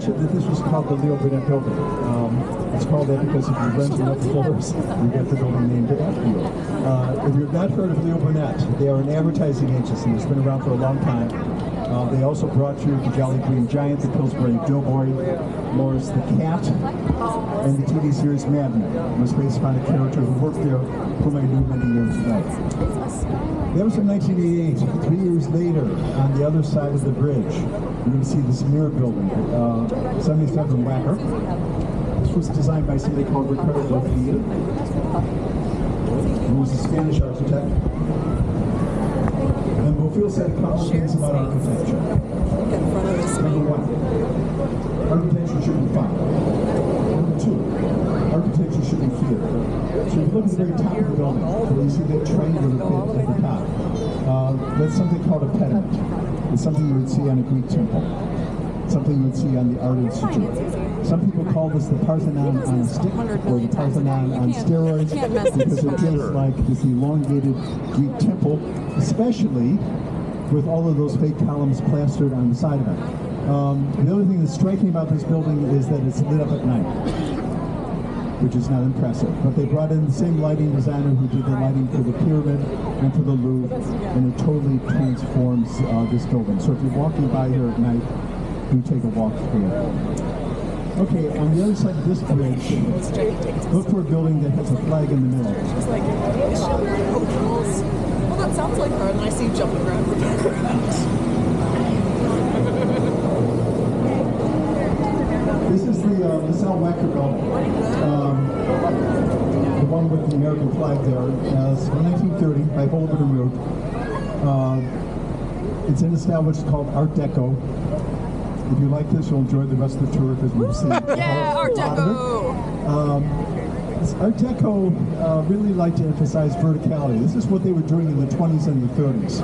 mentioned that this was called the Leo Burnett Building. It's called that because if you rent enough floors, you get the building named after you. If you've not heard of Leo Burnett, they are an advertising agency that's been around for a long time. They also brought you the Jolly Green Giant, the Pillsbury Doughboy, Morris the Cat, and the TV series Mad Men. It was based upon a character who worked there whom I knew many years ago. That was in 1988. 3 years later, on the other side of the bridge, you're going to see this mirror building, 77 Wacker. This was designed by somebody called Ricardo Bofill, who was a Spanish architect. And Bofill said a couple of things about architecture. Number one, architecture should be fun. Number two, architecture should be feared. So if you look at the very top of the building, where you see that triangular bit at the top, that's something called a pediment. It's something you would see on a Greek temple. Something you would see on the Art Institute. Some people call this the Parthenon on a stick, or the Parthenon on steroids, because it feels like this elongated Greek temple, especially with all of those fake columns plastered on the side of it. The other thing that's striking about this building is that it's lit up at night, which is not impressive. But they brought in the same lighting designer who did the lighting for the Pyramid and for the Louvre, and it totally transforms this building. So if you're walking by here at night, do take a walk here. Okay, on the other side of this bridge, look for a building that has a flag in the middle. Well, that sounds like her, and I see you jumping around in the background. This is the LaSalle Wacker building. The one with the American flag there. It's from 1930 by Boulevard and Road. It's in a style which is called Art Deco. If you like this, you'll enjoy the rest of the tour because we've seen Yeah, Art Deco! Art Deco really liked to emphasize verticality. This is what they were doing in the 20s and the 30s.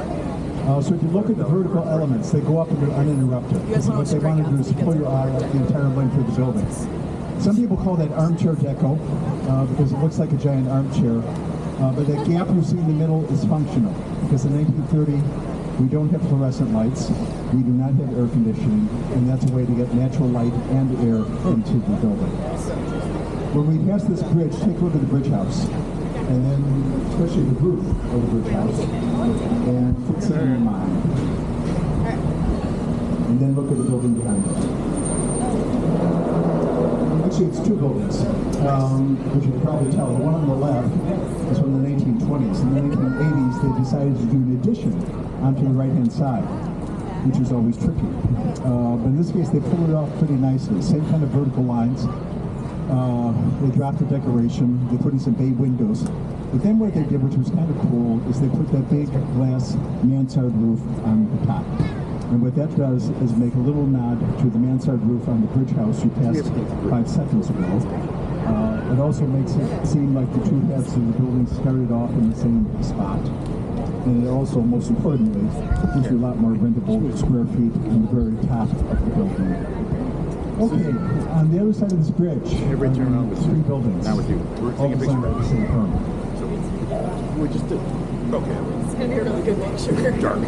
So if you look at the vertical elements, they go up and they're uninterrupted. What they want to do is pull your eye up the entire length of the building. Some people call that armchair deco because it looks like a giant armchair. But that gap you see in the middle is functional because in 1930 we don't have fluorescent lights, we do not have air conditioning, and that's a way to get natural light and air into the building. When we pass this bridge, take a look at the bridge house, and then especially the roof of the bridge house, and fix it in your mind. And then look at the building behind it. Actually, it's two buildings, which you can probably tell. The one on the left is from the 1920s. In the 1980s, they decided to do an addition onto the right-hand side, which is always tricky. But in this case, they pulled it off pretty nicely. Same kind of vertical lines. They dropped the decoration. They put in some bay windows. But then what they did, which was kind of cool, is they put that big glass mansard roof on the top. And what that does is make a little nod to the mansard roof on the bridge house you passed 5 seconds ago. It also makes it seem like the two halves of the building started off in the same spot. And it also, most importantly, gives you a lot more rentable square feet on the very top of the building. Okay, on the other side of this bridge, every turn around with 3 buildings. Not with you. We're All taking a designed picture. by the same firm. We just did. Okay. It's going to be a really good picture. Dark.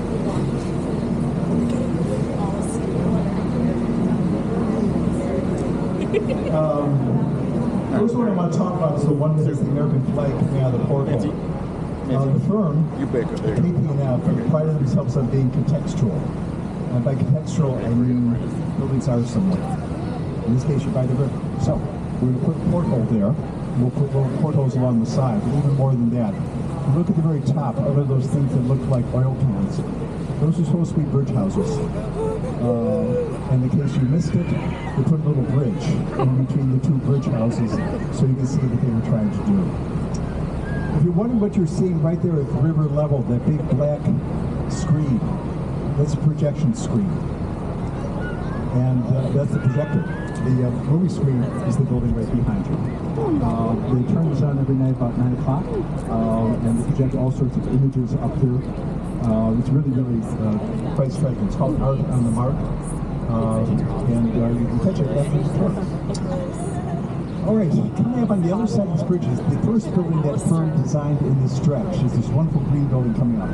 First one I want to talk about is the one that has the American flag coming out of the portal. The firm, You back up there. KP&F, prided themselves on being contextual. And by contextual, I mean buildings are somewhere. In this case, you're by the river. So, we're going to put a porthole there. We'll put little portholes along the side, but even more than that. Look at the very top. What are those things that look like oil cans? Those are supposed to be bridge houses. And in case you missed it, they put a little bridge in between the 2 bridge houses so you can see what they were trying to do. If you're wondering what you're seeing right there at the river level, that big black screen, that's a projection screen. And that's the projector. The movie screen is the building right behind you. They turn this on every night about 9 o'clock, and they project all sorts of images up there. It's really, really quite striking. It's called Art on the Mark, and you can catch it after the tour. All right, coming up on the other side of this bridge is the first building that firm designed in this stretch. Is this wonderful green building coming up.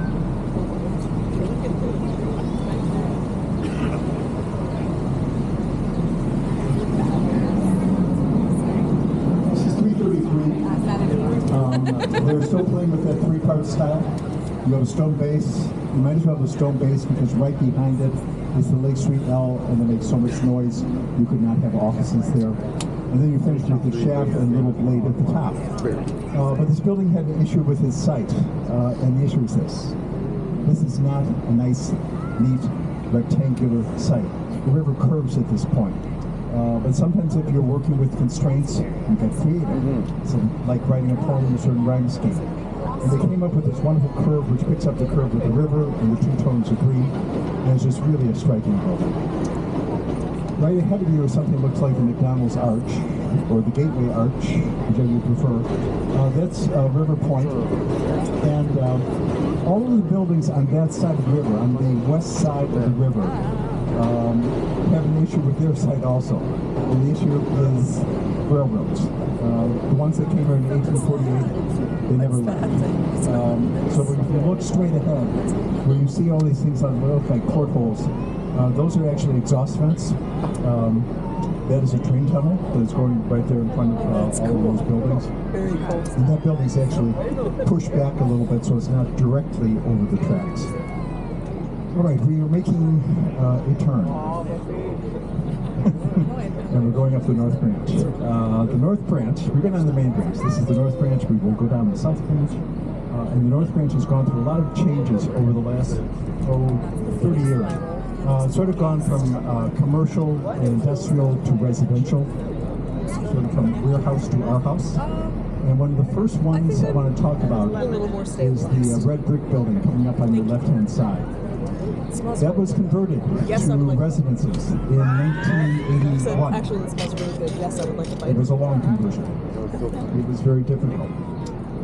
They're still playing with that three-part style. You have a stone base. You might as well have a stone base because right behind it is the Lake Street L, and it makes so much noise you could not have offices there. And then you finish with the shaft and a little blade at the top. But this building had an issue with its site, and the issue is this. This is not a nice, neat, rectangular site. The river curves at this point. But sometimes if you're working with constraints, you get creative. So like writing a poem in a certain rhyme scheme. And they came up with this wonderful curve which picks up the curve with the river, and the two tones agree. And it's just really a striking building. Right ahead of you is something that looks like the McDonald's Arch, or the Gateway Arch, whichever you prefer. That's River Point. And all of the buildings on that side of the river, on the west side of the river, have an issue with their site also. And the issue is railroads. The ones that came here in 1848, they never left. So when you look straight ahead, where you see all these things on the road like portholes, those are actually exhaust vents. That is a train tunnel that is going right there in front of all of those buildings. Very cool. And that building's actually pushed back a little bit so it's not directly over the tracks. All right, we are making a turn. And we're going up the North Branch. The North Branch, we've been on the main branch. This is the North Branch. We will go down the South Branch. And the North Branch has gone through a lot of changes over the last 30 years. Sort of gone from commercial and industrial to residential, sort of from warehouse to our house. And one of the first ones I want to talk about is the red brick building coming up on your left-hand side. That was converted to residences in 1981. Actually, this smells really good. Yes, I would like to bite It was a long conversion. It was very difficult.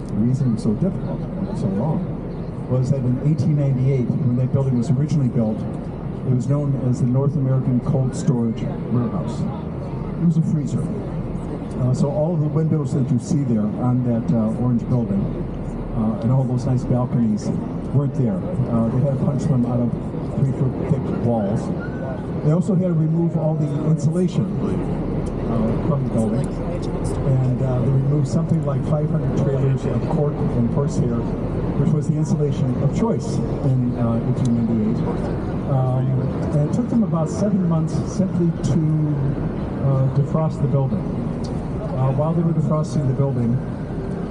The reason it was so difficult, so long, was that in 1898, when that building was originally built, it was known as the North American Cold Storage Warehouse. It was a freezer. So all of the windows that you see there on that orange building, and all those nice balconies, weren't there. They had to punch them out of 3-foot thick walls. They also had to remove all the insulation from the building. And they removed something like 500 trailers of cork and horsehair, which was the insulation of choice in 1898. And it took them about 7 months simply to defrost the building. While they were defrosting the building,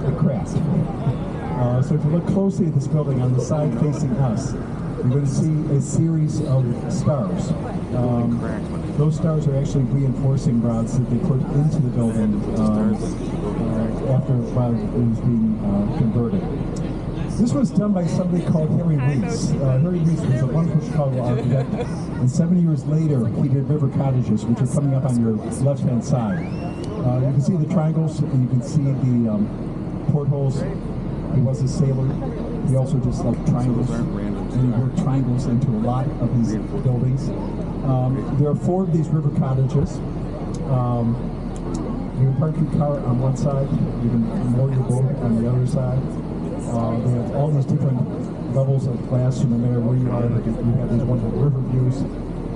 it crashed. So if you look closely at this building on the side facing us, you're going to see a series of stars. Those stars are actually reinforcing rods that they put into the building after while it was being converted. This was done by somebody called Harry Reese. Harry Reese was a wonderful Chicago architect, and 7 years later he did River Cottages, which are coming up on your left-hand side. You can see the triangles, and you can see the portholes. He was a sailor. He also just loved triangles, and he worked triangles into a lot of these buildings. There are 4 of these river cottages. You can park your car on one side, you can moor your boat on the other side. They have all these different levels of glass, so no matter where you are, you have these wonderful river views.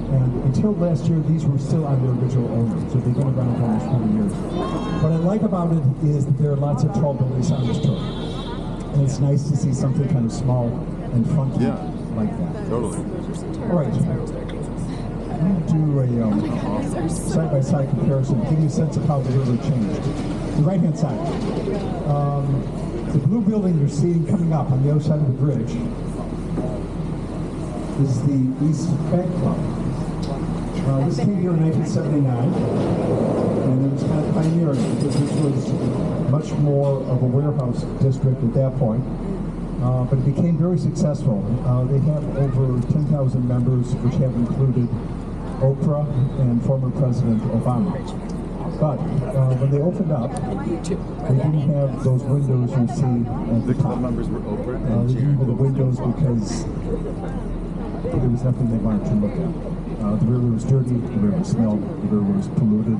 And until last year, these were still on their original owner, so they've been around for almost 20 years. What I like about it is that there are lots of tall buildings on this tour. And it's nice to see something kind of small and funky like that. Totally. All right. I'm going to do a side-by-side comparison to give you a sense of how the river changed. The right-hand side. The blue building you're seeing coming up on the other side of the bridge is the East Bank Club. This came here in 1979, and it was kind of pioneering because this was much more of a warehouse district at that point, but it became very successful. They have over 10,000 members, which have included Oprah and former President Obama. But when they opened up, they didn't have those windows you see at the top. Members were Oprah They didn't have the windows because there was nothing they wanted to look at. The river was dirty, the river smelled, the river was polluted.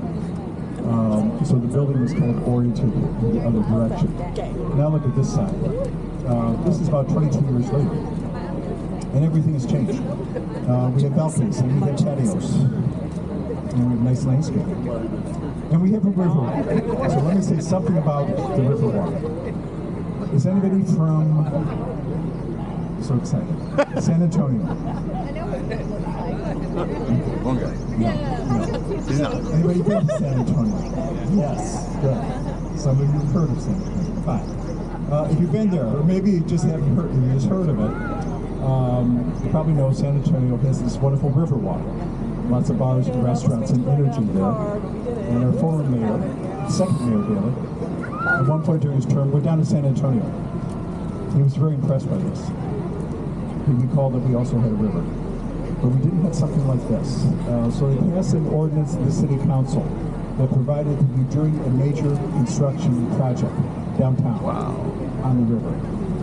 So the building was kind of oriented in the other direction. Now look at this side. This is about 22 years later. And everything has changed. We have balconies, and we have patios. And we have nice landscape. And we have a river. So let me say something about the river water. Is anybody from, so excited, San Antonio? One guy. He's not. Anybody been to San Antonio? Yes, good. Some of you have heard of San Antonio. Fine. If you've been there, or maybe you just haven't heard, you just heard of it, you probably know San Antonio has this wonderful river walk. Lots of bars and restaurants and energy there. And our former mayor, second mayor Daley, at one point during his term, went down to San Antonio. He was very impressed by this. He recalled that we also had a river. But we didn't have something like this. So they passed an ordinance in the city council that provided that you, during a major construction project downtown on the river,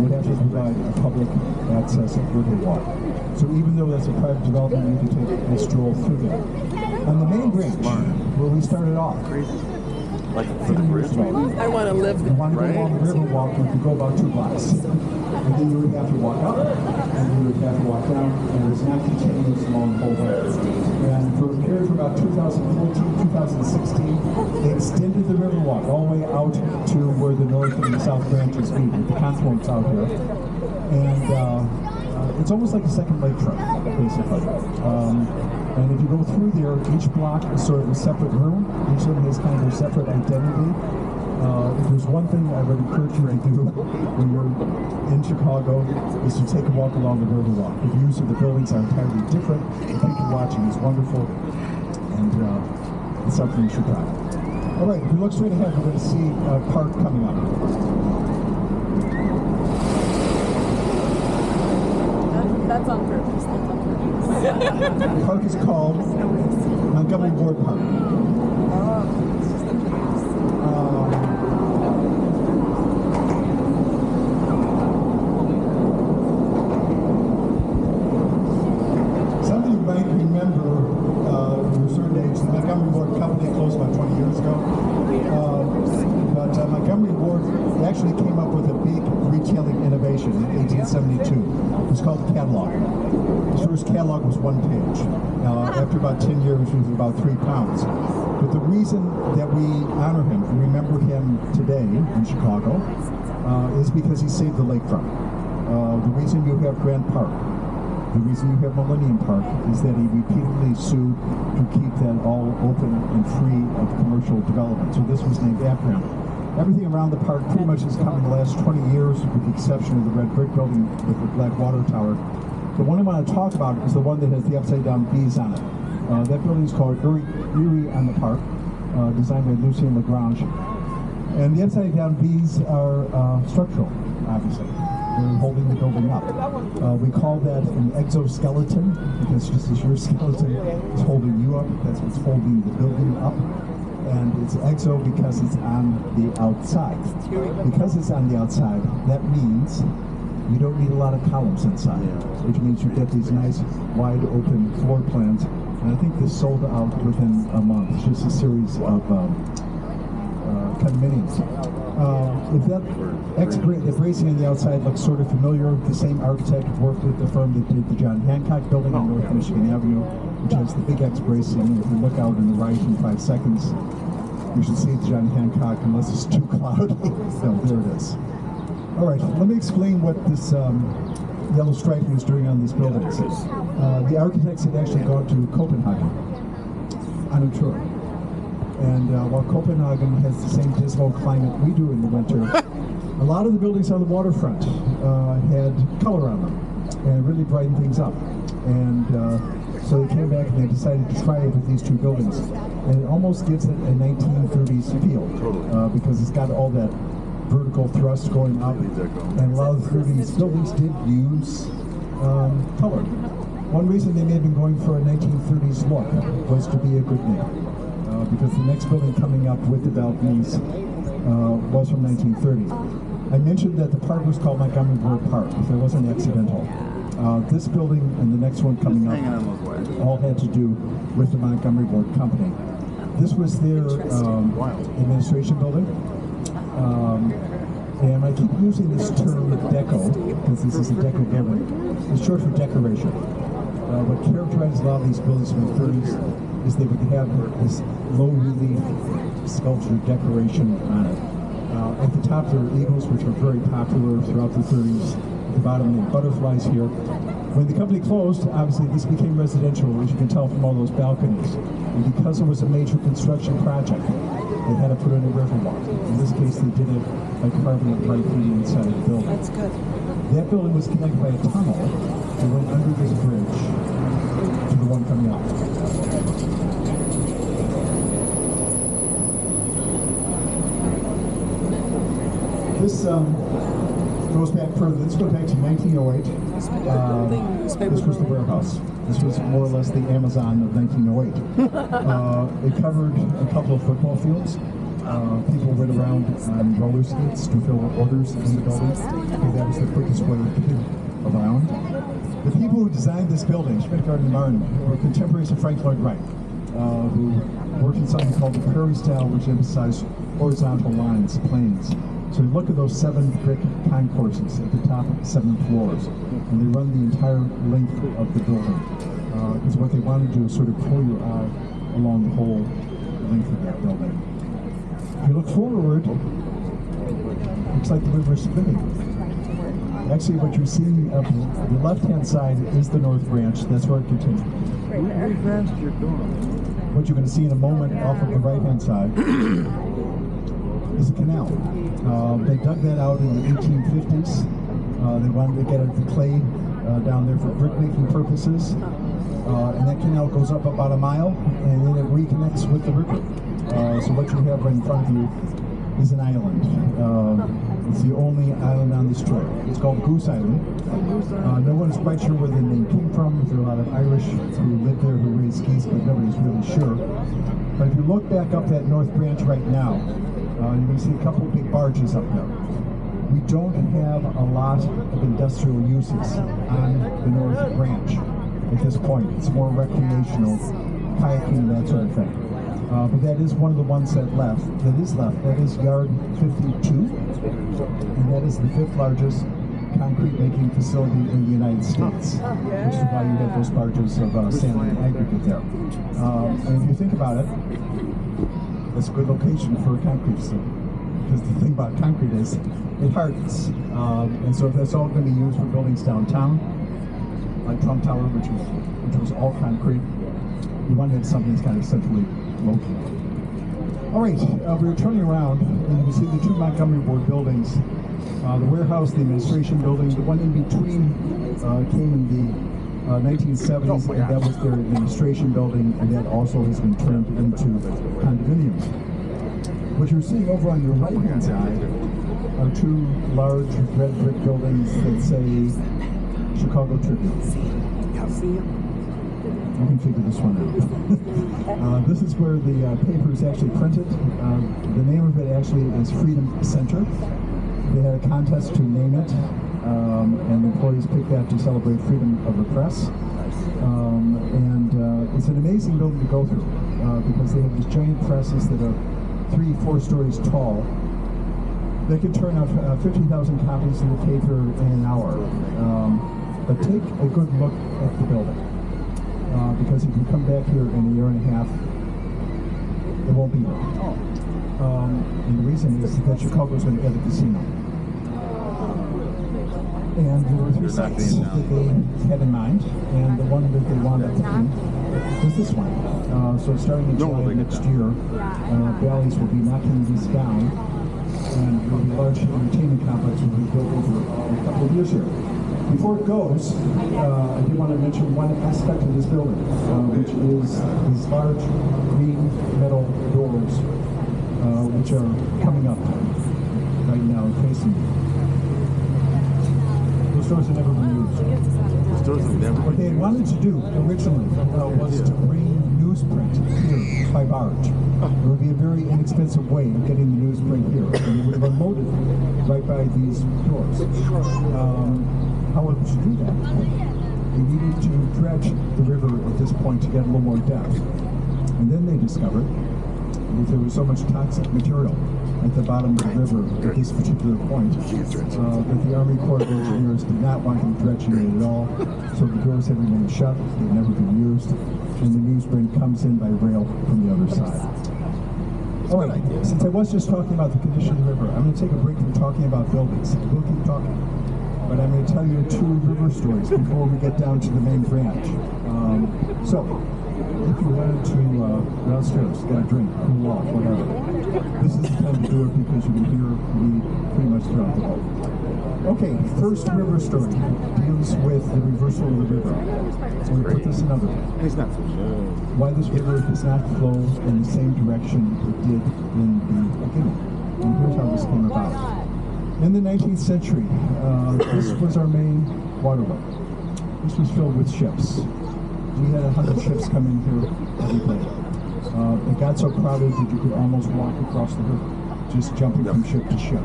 would have to provide a public access river walk. So even though that's a private development, you can take a stroll through there. On the main bridge, where we started off, Like for the bridge? I want to live you there. want to go along the river walk, you could go about 2 blocks. And then you would have to walk up, and you would have to walk down, and it's not continuous along the whole way. And for a period from about 2014, 2016, they extended the river walk all the way out to where the north and the south branches meet, with the confluence out here. And it's almost like a second lakefront, basically. And if you go through there, each block is sort of a separate room. Each of them has kind of a separate identity. If there's one thing I would encourage you to do when you're in Chicago is to take a walk along the Riverwalk. The views of the buildings are entirely different. The people watching is wonderful, and it's something you should try. All right, if we look straight ahead, we're going to see a park coming up. That's on purpose. That's on purpose. The park is called Montgomery Ward Park. It's just a place. Some of you might remember, from a certain age, the Montgomery Ward Company closed about 20 years ago. But Montgomery Ward actually came up with a big retailing innovation in 1872. It was called the catalog. His first catalog was 1 page. After about 10 years, it was about 3 pounds. But the reason that we honor him and remember him today in Chicago is because he saved the lakefront. The reason you have Grant Park, the reason you have Millennium Park is that he repeatedly sued to keep that all open and free of commercial development. So this was named after him. Everything around the park pretty much has come in the last 20 years, with the exception of the red brick building with the black water tower. The one I want to talk about is the one that has the upside-down bees on it. That building is called Erie on the Park, designed by Lucien Lagrange. And the upside-down bees are structural, obviously. They're holding the building up. We call that an exoskeleton, because just as your skeleton is holding you up, that's what's holding the building up. And it's exo because it's on the outside. Because it's on the outside, that means you don't need a lot of columns inside, which means you get these nice, wide open floor plans. And I think this sold out within a month. It's just a series of condominiums. If that bracing on the outside looks sort of familiar, the same architect worked with the firm that did the John Hancock building on North Michigan Avenue, which has the big X bracing. If you look out in the right in 5 seconds, you should see the John Hancock, unless it's too cloudy. No, there it is. All right, let me explain what this yellow striping is doing on these buildings. The architects had actually gone to Copenhagen on a tour. And while Copenhagen has the same dismal climate we do in the winter, a lot of the buildings on the waterfront had color on them and really brightened things up. And so they came back and they decided to try it with these 2 buildings. And it almost gives it a 1930s feel because it's got all that vertical thrust going up. And a lot of these buildings did use color. One reason they may have been going for a 1930s look was to be a good name. Because the next building coming up with the balconies was from 1930. I mentioned that the park was called Montgomery Ward Park. That wasn't accidental. This building and the next one coming up all had to do with the Montgomery Ward Company. This was their administration building. And I keep using this term deco, because this is a deco building. It's short for decoration. What characterized a lot of these buildings from the 30s is they would have this low relief sculpture decoration on it. At the top there are eagles, which were very popular throughout the 30s. At the bottom, there are butterflies here. When the company closed, obviously this became residential, as you can tell from all those balconies. And because it was a major construction project, they had to put in a riverwalk. In this case, they did it by carving a pipe through the inside of the building. That's good. That building was connected by a tunnel that went under this bridge to the one coming out. This goes back further. This goes back to 1908. This was the warehouse. This was more or less the Amazon of 1908. It covered a couple of football fields. People went around on roller skates to fill orders in the building, because that was the quickest way to get around. The people who designed this building, Schmidt-Gardner and Martin, were contemporaries of Frank Lloyd Wright, who worked in something called the Prairie style, which emphasized horizontal lines, planes. So you look at those 7 brick concourses at the top of the 7 floors, and they run the entire length of the building. Because what they want to do is sort of pull your eye along the whole length of that building. If you look forward, looks like the river is splitting. Actually, what you're seeing up the left-hand side is the North Branch. That's where it continues. What you're going to see in a moment off of the right-hand side is a canal. They dug that out in the 1850s. They wanted to get the clay down there for brick-making purposes. And that canal goes up about a mile, and then it reconnects with the river. So what you have right in front of you is an island. It's the only island on this trail. It's called Goose Island. No one's quite sure where the name came from. There are a lot of Irish who lived there who raised geese, but nobody's really sure. But if you look back up that North Branch right now, you're going to see a couple of big barges up there. We don't have a lot of industrial uses on the North Branch at this point. It's more recreational, kayaking, that sort of thing. But that is one of the ones that is left. That is Yard 52, and that is the 5th largest concrete making facility in the United States, which is why you have those barges of sand and aggregate there. And if you think about it, it's a good location for a concrete facility, because the thing about concrete is it hardens. And so if that's all going to be used for buildings downtown, like Trump Tower, which was all concrete, you want to have something that's kind of centrally located. All right, we were turning around, and you can see the 2 Montgomery Ward buildings. The warehouse, the administration building, the one in between came in the 1970s, and that was their administration building, and that also has been turned into condominiums. What you're seeing over on your right-hand side are 2 large red brick buildings that say Chicago Tribune. You can figure this one out. This is where the paper is actually printed. The name of it actually is Freedom Center. They had a contest to name it, and employees picked that to celebrate freedom of the press. It's an amazing building to go through, because they have these giant presses that are 3-4 stories tall. They can turn out 50,000 copies of the paper in an hour. But take a good look at the building. Because if you come back here in a year and a half, it won't be there. And the reason is that Chicago's going to get a casino. And there were 3 sites that they had in mind, and the one that they wanted to do was this one. So starting in July next year, Bally's will be knocking this down, and there will be a large entertainment complex will be built over a couple of years here. Before it goes, I do want to mention one aspect of this building, which is these large green metal doors, which are coming up right now facing me. Those doors have never been used. What they had wanted to do originally was to bring newsprint here by barge. It would be a very inexpensive way of getting the newsprint here, and they would have unloaded right by these doors. However, to do that, they needed to dredge the river at this point to get a little more depth. And then they discovered that there was so much toxic material at the bottom of the river at this particular point that the Army Corps of Engineers did not want them dredging it at all. So the doors had remained shut, they've never been used, and the newsprint comes in by rail from the other side. All right, since I was just talking about the condition of the river, I'm going to take a break from talking about buildings. We'll keep talking. But I'm going to tell you 2 river stories before we get down to the main branch. So, if you wanted to downstairs, get a drink, cool off, whatever, this is the time to do it because you can hear me pretty much throughout the boat. Okay, first river story deals with the reversal of the river. So we put this another way. He's not so sure. Why this river does not flow in the same direction it did in the beginning. And here's how this came about. In the 19th century, this was our main waterway. This was filled with ships. We had 100 ships come in here every day. It got so crowded that you could almost walk across the river, just jumping from ship to ship.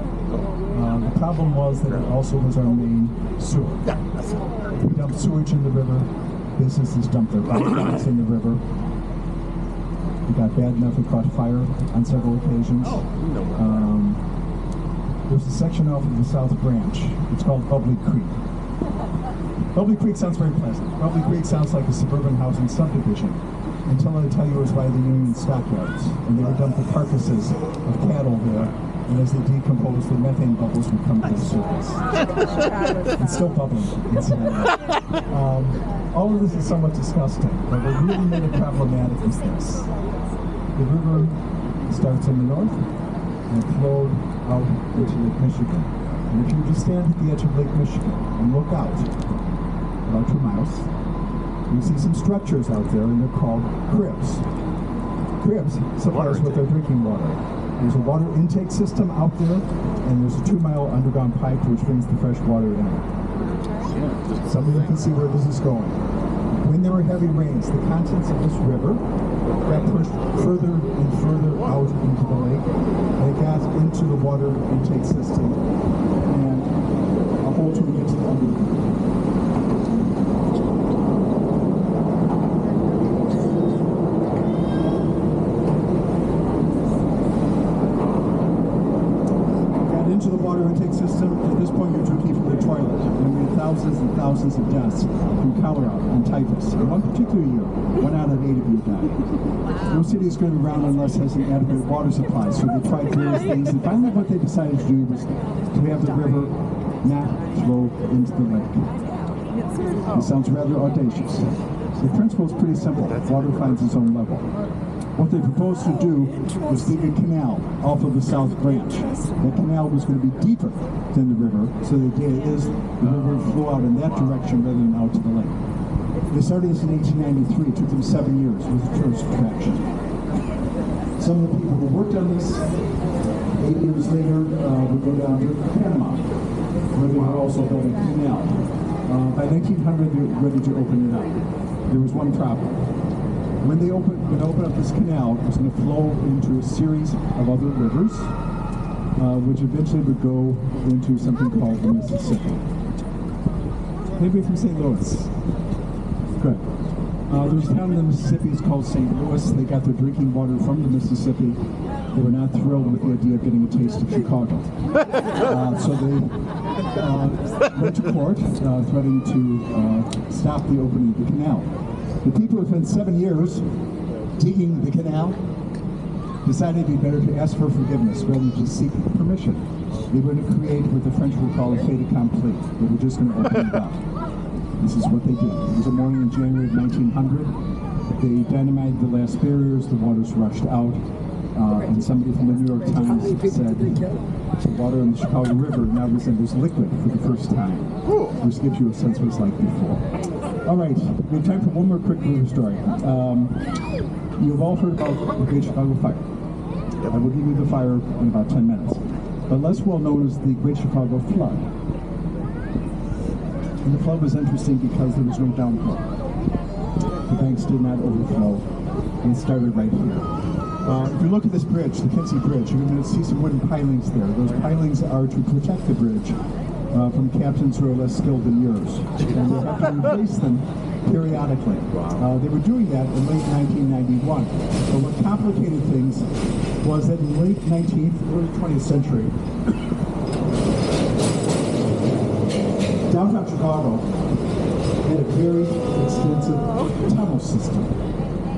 The problem was that it also was our main sewer. We dumped sewage in the river. Businesses dumped their byproducts in the river. It got bad enough it caught fire on several occasions. There's a section off of the South Branch. It's called Bubbly Creek. Bubbly Creek sounds very pleasant. Bubbly Creek sounds like a suburban housing subdivision until I tell you it was by the Union Stockyards. And they would dump the carcasses of cattle there, and as they decompose, the methane bubbles would come to the surface. It's still bubbling, incidentally. All of this is somewhat disgusting, but what really made it problematic is this. The river starts in the north and flowed out into Lake Michigan. And if you just stand at the edge of Lake Michigan and look out, about 2 miles, you see some structures out there, and they're called cribs. Cribs supply us with our drinking water. There's a water intake system out there, and there's a 2-mile underground pipe which brings the fresh water in. Some of you can see where this is going. When there were heavy rains, the contents of this river got pushed further and further out into the lake, and it got into the water intake system, and a whole to get to the underground. Into the water intake system. At this point, you're drinking from the toilet. And we had thousands and thousands of deaths from cholera and typhus. In one particular year, 1 out of 8 of you died. No city is going to be around unless it has an adequate water supply. So they tried various things, and finally, what they decided to do was to have the river not flow into the lake. It sounds rather audacious. The principle is pretty simple. Water finds its own level. What they proposed to do was dig a canal off of the South Branch. That canal was going to be deeper than the river, so the idea is the river would flow out in that direction rather than out to the lake. They started this in 1893. It took them 7 years with the first traction. Some of the people who worked on this 8 years later would go down to Panama, where they were also building a canal. By 1900, they were ready to open it up. There was one problem. When they open up this canal, it was going to flow into a series of other rivers, which eventually would go into something called the Mississippi. Maybe from St. Louis. Good. There's a town in the Mississippi, it's called St. Louis. They got their drinking water from the Mississippi. They were not thrilled with the idea of getting a taste of Chicago. So they went to court, threatening to stop the opening of the canal. The people who spent 7 years digging the canal decided it'd be better to ask for forgiveness rather than just seek permission. They were going to create what the French would call a fait accompli. They were just going to open it up. This is what they did. It was a morning in January of 1900. They dynamited the last barriers, the waters rushed out, and somebody from the New York Times said the water in the Chicago River now resembles liquid for the first time, which gives you a sense of what it's like before. All right, we have time for one more quick river story. You've all heard about the Great Chicago Fire. I will give you the fire in about 10 minutes. But less well known is the Great Chicago Flood. And the flood was interesting because there was no downpour. The banks did not overflow, and it started right here. If you look at this bridge, the Quincy Bridge, you're going to see some wooden pilings there. Those pilings are to protect the bridge from captains who are less skilled than yours. And they have to replace them periodically. They were doing that in late 1991. But what complicated things was that in the late 19th, early 20th century, downtown Chicago had a very extensive tunnel system.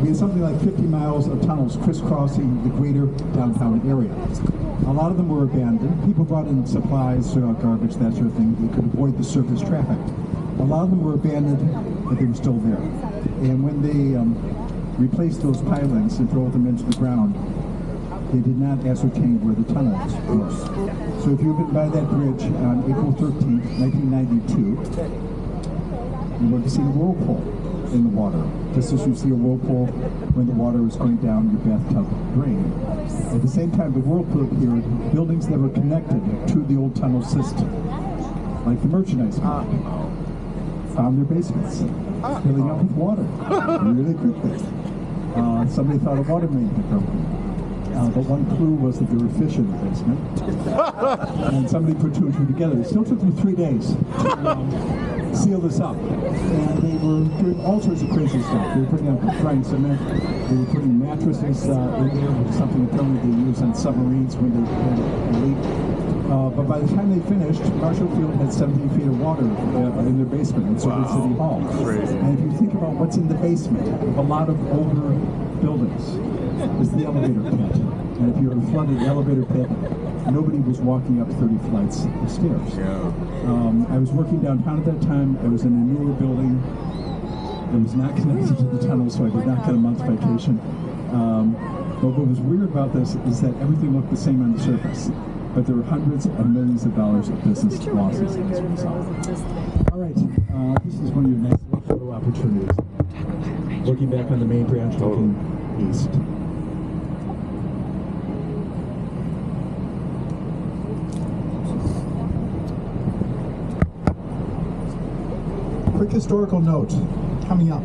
We had something like 50 miles of tunnels crisscrossing the greater downtown area. A lot of them were abandoned. People brought in supplies, garbage, that sort of thing. They could avoid the surface traffic. A lot of them were abandoned, but they were still there. And when they replaced those pilings and drove them into the ground, they did not ascertain where the tunnels were. So if you've been by that bridge on April 13th, 1992, you would have seen a whirlpool in the water, just as you see a whirlpool when the water is going down your bathtub drain. At the same time, the whirlpool appeared, buildings that were connected to the old tunnel system, like the merchandise market, found their basements filling up with water really quickly. Somebody thought a water main had broken. But one clue was that there were fish in the basement. And somebody put two and two together. It still took them 3 days to seal this up. And they were doing all sorts of crazy stuff. They were putting up drying cement. They were putting mattresses in there, which is something apparently they use on submarines when they had a leak. But by the time they finished, Marshall Field had 17 feet of water in their basement in Circuit City Hall. Crazy. And if you think about what's in the basement of a lot of older buildings, it's the elevator pit. And if you're in a flooded elevator pit, nobody was walking up 30 flights of stairs. Yeah. I was working downtown at that time. I was in a newer building. It was not connected to the tunnel, so I did not get a month's vacation. But what was weird about this is that everything looked the same on the surface. But there were hundreds of millions of dollars of business losses as a result. All right, this is one of your nice little photo opportunities. Looking back on the main branch, looking east. Quick historical note coming up.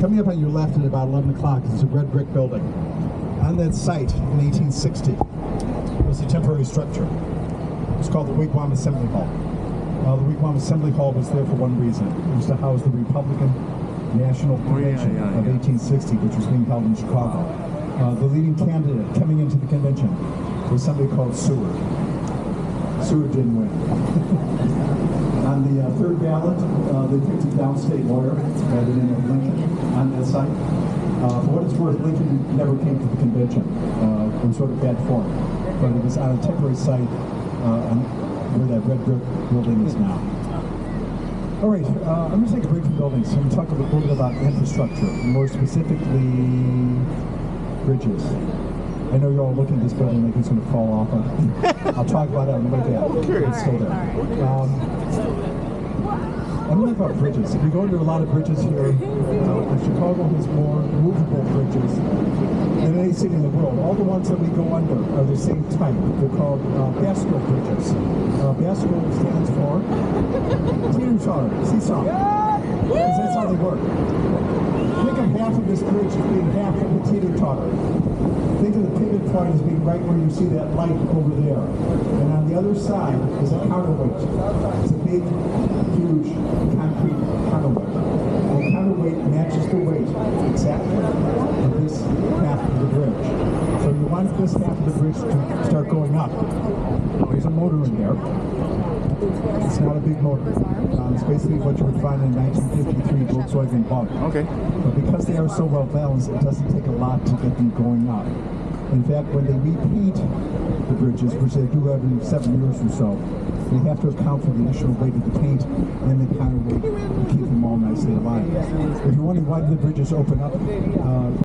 Coming up on your left at about 11 o'clock is a red brick building. On that site in 1860 was a temporary structure. It was called the Wigwam Assembly Hall. The Wigwam Assembly Hall was there for one reason. It was to house the Republican National Convention of 1860, which was being held in Chicago. The leading candidate coming into the convention was somebody called Seward. Seward didn't win. On the third ballot, they picked a downstate lawyer by the name of Lincoln on that site. For what it's worth, Lincoln never came to the convention in sort of bad form, but it was on a temporary site where that red brick building is now. All right, I'm going to take a break from buildings. I'm going to talk a little bit about infrastructure, more specifically bridges. I know you're all looking at this building like it's going to fall off. I'll talk about it on the way back. It's still there. I'm going to talk about bridges. We go into a lot of bridges here. Chicago has more movable bridges than any city in the world. All the ones that we go under are the same type. They're called Basco bridges. Basco stands for teeter-totter, seesaw. Because that's how they work. Think of half of this bridge as being half of the teeter-totter. Think of the pivot point as being right where you see that light over there. And on the other side is a counterweight. It's a big, huge concrete counterweight. And the counterweight matches the weight exactly of this half of the bridge. So you want this half of the bridge to start going up. There's a motor in there. It's not a big motor. It's basically what you would find in a 1953 Volkswagen Bug. Okay. But because they are so well balanced, it doesn't take a lot to get them going up. In fact, when they repaint the bridges, which they do every 7 years or so, they have to account for the additional weight of the paint and the counterweight to keep them all nicely aligned. If you're wondering why the bridges open up,